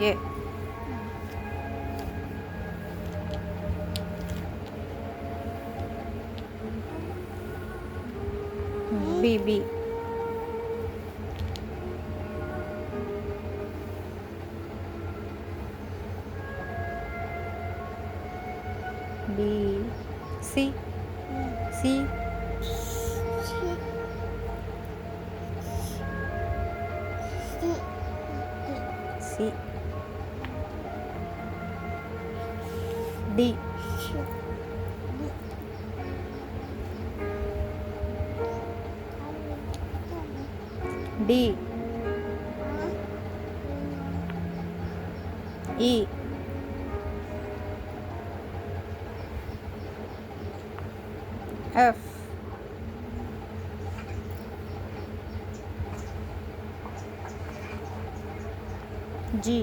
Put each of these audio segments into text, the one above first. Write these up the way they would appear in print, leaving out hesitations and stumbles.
ఏ. B. B. B. C. C. C. D. D. E. F. G.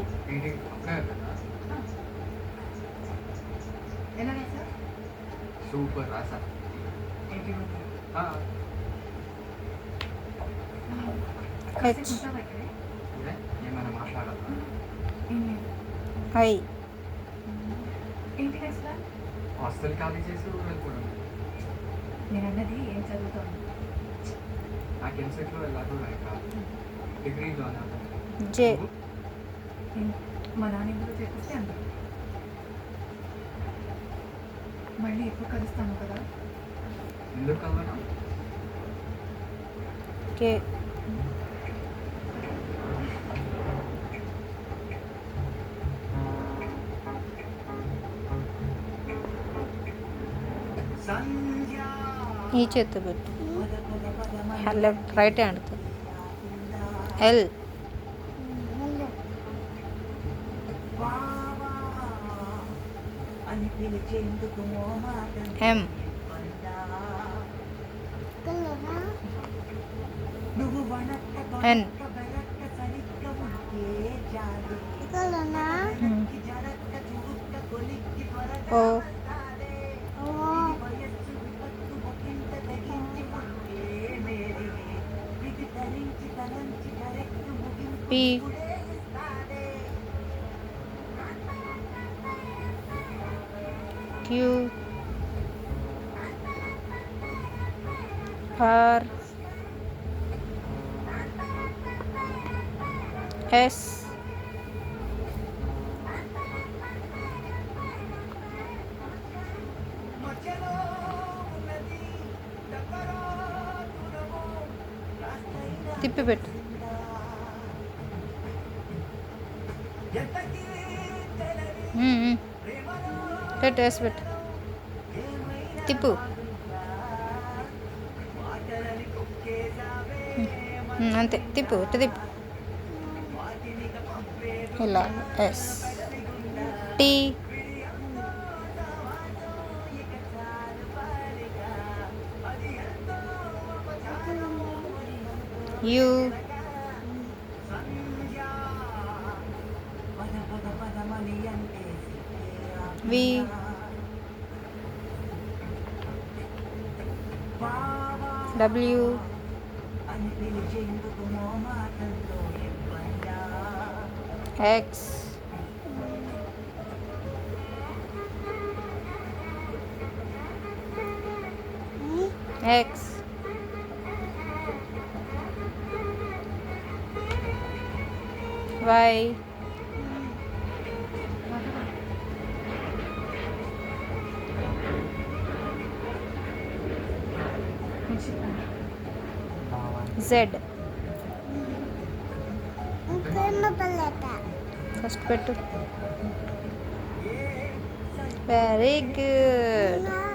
Super రాసా H. ఏమైనా మాట్లాడాలా I. Hostel ఖాళీ చేసి వెళ్ళిపోవడం. నేను అన్నది ఏం చదువుతాను. నాకు ఎంసెట్లో వెళ్ళాలి డిగ్రీలో జే. మా నాన్న ఎందుకు చేపిస్తే అందరూ మళ్ళీ ఎప్పుడు కలుస్తాను కదా. ఎందుకు కలవనా? కే. ఈ చేత్తో పెట్టు. లెఫ్ట్ రైట్ హ్యాండ్తో. L. M. N. O. P. Q. R. S. తిప్పి పెట్టు. పెట్టు, వేసి పెట్టు. తిప్పు. అంతే, తిప్పు, ఇట్ట తిప్పు. ఇలా. S. T. U. V. W. X. X. Y. Z. First పెట్టు. Very good.